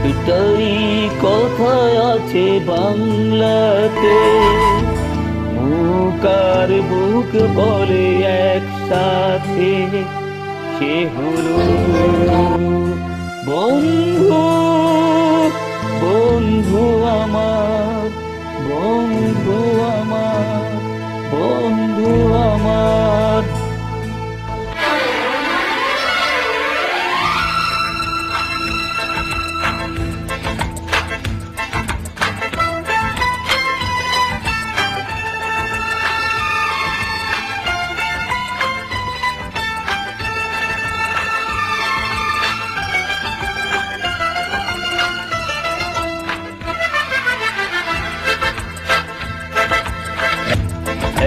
একটাই কথায় আছে বাংলাতে, মুখ আর বুক বলে একসাথে, সে হলো বন্ধু। বন্ধু আমার, বন্ধু আমার, বন্ধু আমার।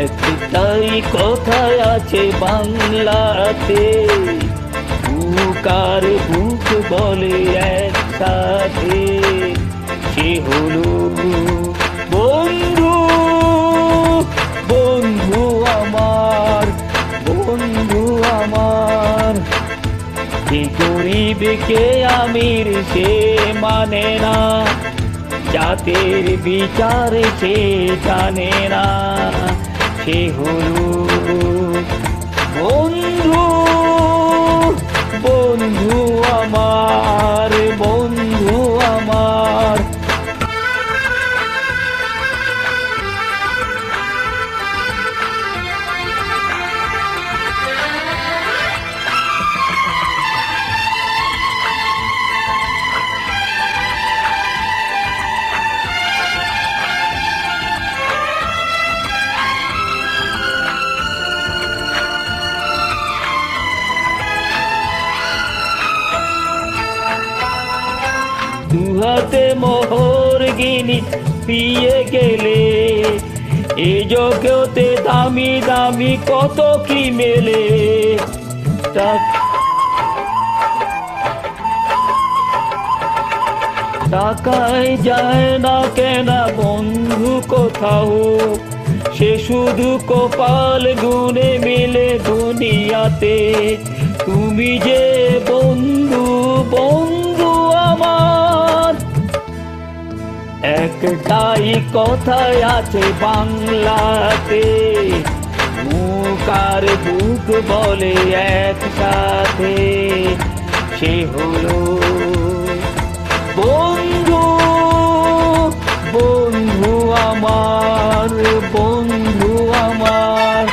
একটাই কথায় আছে বাংলাতে, বুক আর বুক বলে একসাথে, সে হলো বন্ধু। বন্ধু আমার, বন্ধু আমার। যে গরিবকে আমির সে মানে না, জাতের বিচার সে জানে না, সে হলো বন্ধু। বন্ধু আমার, বন্ধু আমার। দুহাতে মোহর গিনি পিয়ে গেলে, এ জগতে দামি দামি কত কি মেলে। টাকায় যায় না কেনা বন্ধু কোথাও, সে শুধু কপাল গুনে মিলে দুনিয়াতে। তুমি যে বন্ধু, বন্ধু আমার। একটাই কথায় আছে বাংলাতে, মুখ আর বুক বলে একসাথে, সে হলো বন্ধু। বন্ধু আমার, বন্ধু আমার।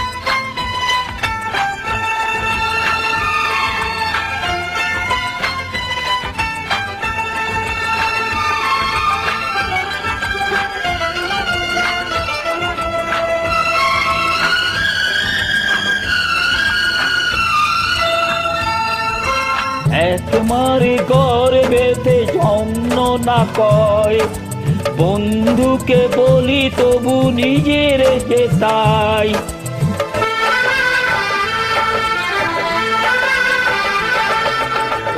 একমারে ঘরে বেঁধে জন্ম না কয়, বন্ধুকে বলি তবু নিজের যে তাই।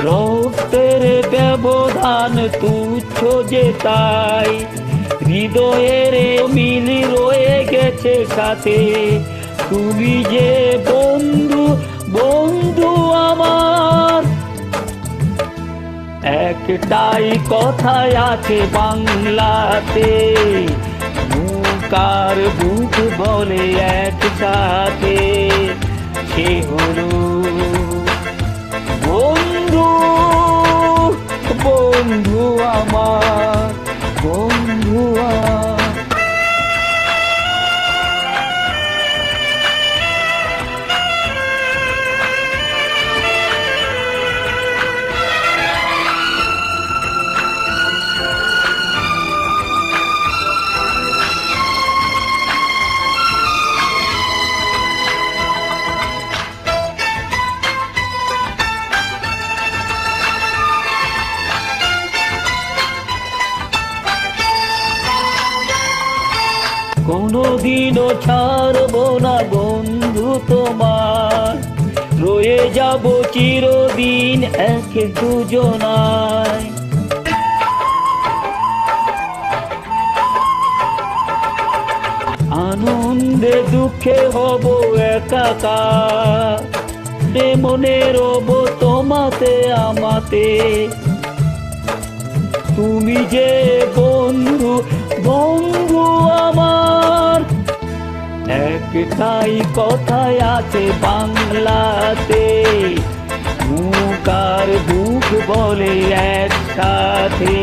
রক্তের ব্যবধান তুচ্ছ যে তাই, হৃদয়ের মিল রয়ে গেছে সাথে। তুমি যে বন্ধু, বন্ধু আমার। একটাই কথায় আছে বাংলাতে, মুখ আর বুক বলে একসাথে, সে হলো বন্ধু। বন্ধু আমার, বন্ধু আমার। কোনোদিনও ছাড়বো না বন্ধু তোমার, রয়ে যাব চিরদিন এক দুজনায়। আনন্দে দুঃখে হব একাকার, মনে রব তোমাতে আমাতে। তুমি যে বন্ধু, বন্ধু আমার। একটাই কথাই আছে বাংলাতে, মুখ আর বুক বলে একসাথে,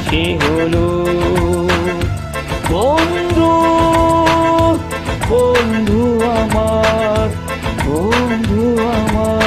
সে হলো বন্ধু, বন্ধু আমার, বন্ধু আমার।